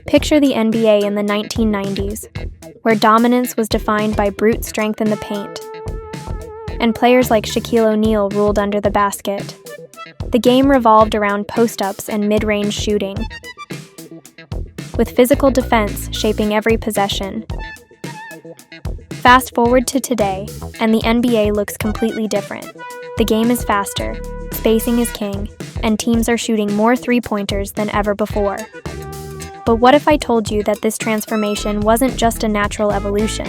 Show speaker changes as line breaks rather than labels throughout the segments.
Picture the NBA in the 1990s, where dominance was defined by brute strength in the paint, and players like Shaquille O'Neal ruled under the basket. The game revolved around post-ups and mid-range shooting, with physical defense shaping every possession. Fast forward to today, and the NBA looks completely different. The game is faster, spacing is king, and teams are shooting more three-pointers than ever before. But what if I told you that this transformation wasn't just a natural evolution?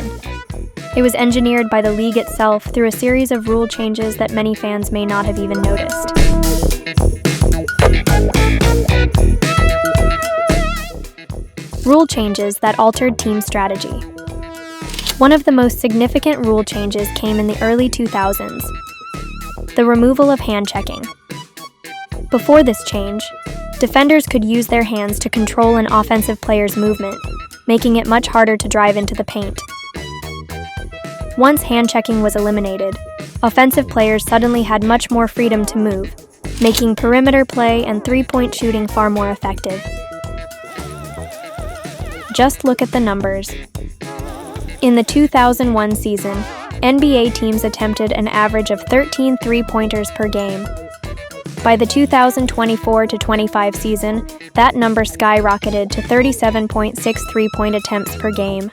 It was engineered by the league itself through a series of rule changes that many fans may not have even noticed. Rule changes that altered team strategy. One of the most significant rule changes came in the early 2000s, the removal of hand checking. Before this change, defenders could use their hands to control an offensive player's movement, making it much harder to drive into the paint. Once hand checking was eliminated, offensive players suddenly had much more freedom to move, making perimeter play and three-point shooting far more effective. Just look at the numbers. In the 2001 season, NBA teams attempted an average of 13 three-pointers per game. By the 2024-25 season, that number skyrocketed to 37.6 three-point attempts per game.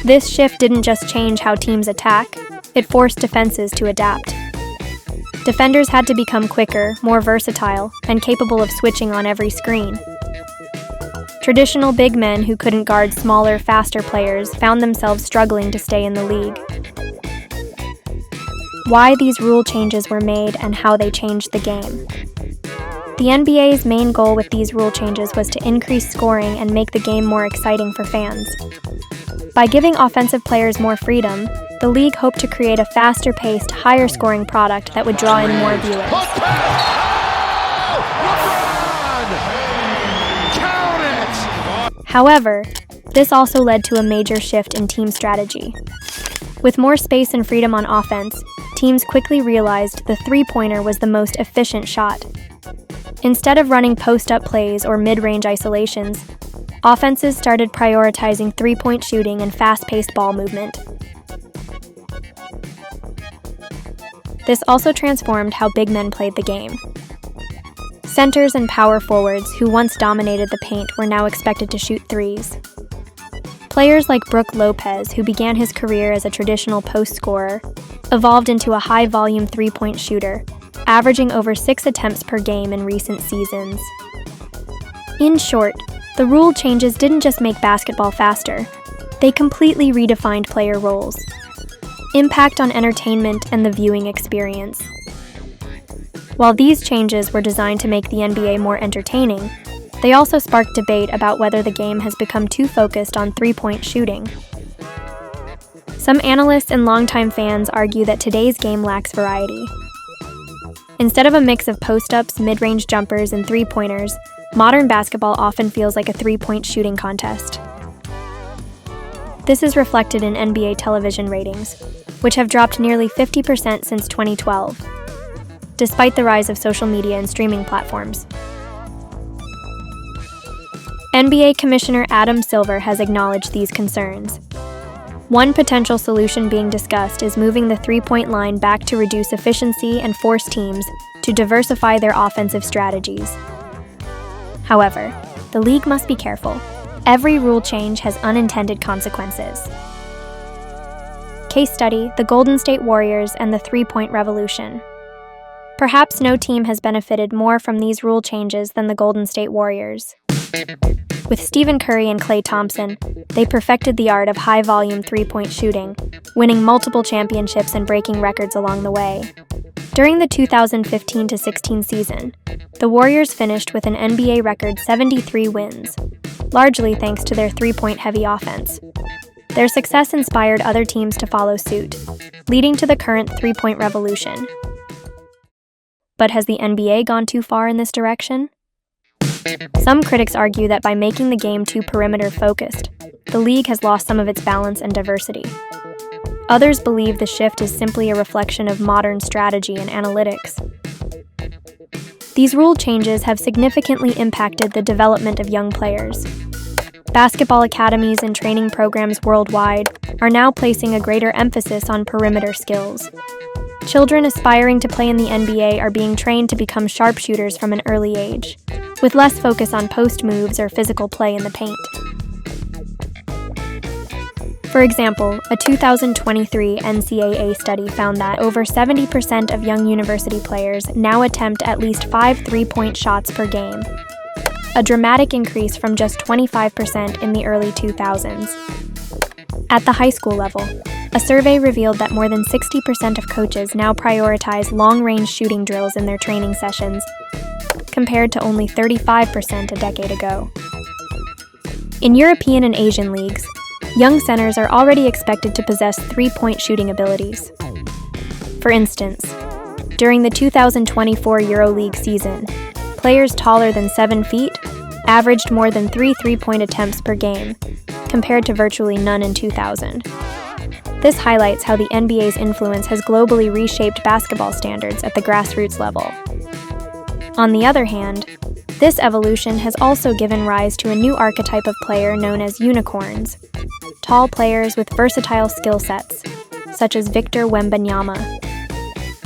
This shift didn't just change how teams attack, it forced defenses to adapt. Defenders had to become quicker, more versatile, and capable of switching on every screen. Traditional big men who couldn't guard smaller, faster players found themselves struggling to stay in the league. Why these rule changes were made and how they changed the game. The NBA's main goal with these rule changes was to increase scoring and make the game more exciting for fans. By giving offensive players more freedom, the league hoped to create a faster-paced, higher-scoring product that would draw in more viewers. However, this also led to a major shift in team strategy. With more space and freedom on offense, teams quickly realized the three-pointer was the most efficient shot. Instead of running post-up plays or mid-range isolations, offenses started prioritizing three-point shooting and fast-paced ball movement. This also transformed how big men played the game. Centers and power forwards who once dominated the paint were now expected to shoot threes. Players like Brook Lopez, who began his career as a traditional post scorer, evolved into a high-volume three-point shooter, averaging over 6 attempts per game in recent seasons. In short, the rule changes didn't just make basketball faster, they completely redefined player roles. Impact on entertainment and the viewing experience. While these changes were designed to make the NBA more entertaining, they also sparked debate about whether the game has become too focused on three-point shooting. Some analysts and longtime fans argue that today's game lacks variety. Instead of a mix of post-ups, mid-range jumpers, and three-pointers, modern basketball often feels like a three-point shooting contest. This is reflected in NBA television ratings, which have dropped nearly 50% since 2012. Despite the rise of social media and streaming platforms. NBA Commissioner Adam Silver has acknowledged these concerns. One potential solution being discussed is moving the three-point line back to reduce efficiency and force teams to diversify their offensive strategies. However, the league must be careful. Every rule change has unintended consequences. Case study: the Golden State Warriors and the three-point revolution. Perhaps no team has benefited more from these rule changes than the Golden State Warriors. With Stephen Curry and Klay Thompson, they perfected the art of high-volume three-point shooting, winning multiple championships and breaking records along the way. During the 2015-16 season, the Warriors finished with an NBA record 73 wins, largely thanks to their three-point-heavy offense. Their success inspired other teams to follow suit, leading to the current three-point revolution. But has the NBA gone too far in this direction? Some critics argue that by making the game too perimeter-focused, the league has lost some of its balance and diversity. Others believe the shift is simply a reflection of modern strategy and analytics. These rule changes have significantly impacted the development of young players. Basketball academies and training programs worldwide are now placing a greater emphasis on perimeter skills. Children aspiring to play in the NBA are being trained to become sharpshooters from an early age, with less focus on post moves or physical play in the paint. For example, a 2023 NCAA study found that over 70% of young university players now attempt at least 5 three-point shots per game, a dramatic increase from just 25% in the early 2000s. At the high school level, a survey revealed that more than 60% of coaches now prioritize long-range shooting drills in their training sessions, compared to only 35% a decade ago. In European and Asian leagues, young centers are already expected to possess three-point shooting abilities. For instance, during the 2024 EuroLeague season, players taller than 7 feet averaged more than 3 three-point attempts per game, compared to virtually none in 2000. This highlights how the NBA's influence has globally reshaped basketball standards at the grassroots level. On the other hand, this evolution has also given rise to a new archetype of player known as unicorns, tall players with versatile skill sets, such as Victor Wembanyama.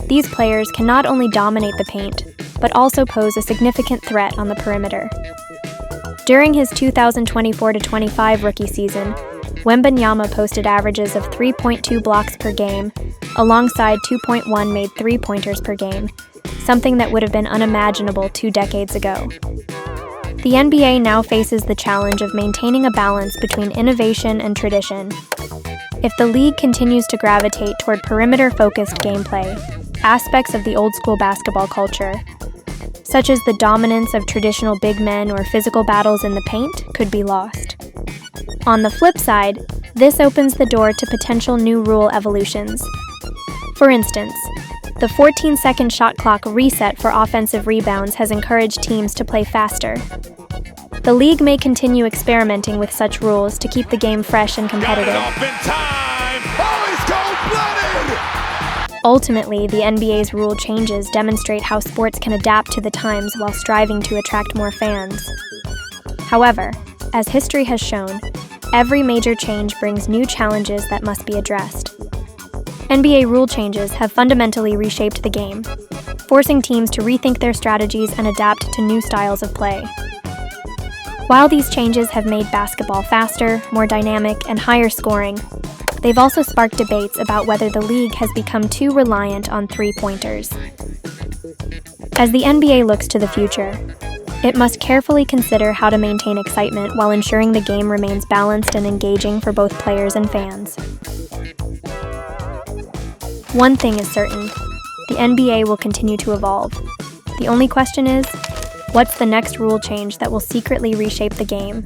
These players can not only dominate the paint, but also pose a significant threat on the perimeter. During his 2024-25 rookie season, Wembanyama posted averages of 3.2 blocks per game, alongside 2.1 made three-pointers per game, something that would have been unimaginable 2 decades ago. The NBA now faces the challenge of maintaining a balance between innovation and tradition. If the league continues to gravitate toward perimeter-focused gameplay, aspects of the old-school basketball culture, such as the dominance of traditional big men or physical battles in the paint, could be lost. On the flip side, this opens the door to potential new rule evolutions. For instance, the 14-second shot clock reset for offensive rebounds has encouraged teams to play faster. The league may continue experimenting with such rules to keep the game fresh and competitive. Ultimately, the NBA's rule changes demonstrate how sports can adapt to the times while striving to attract more fans. However, as history has shown, every major change brings new challenges that must be addressed. NBA rule changes have fundamentally reshaped the game, forcing teams to rethink their strategies and adapt to new styles of play. While these changes have made basketball faster, more dynamic, and higher scoring, they've also sparked debates about whether the league has become too reliant on three-pointers. As the NBA looks to the future, it must carefully consider how to maintain excitement while ensuring the game remains balanced and engaging for both players and fans. One thing is certain, the NBA will continue to evolve. The only question is, what's the next rule change that will secretly reshape the game?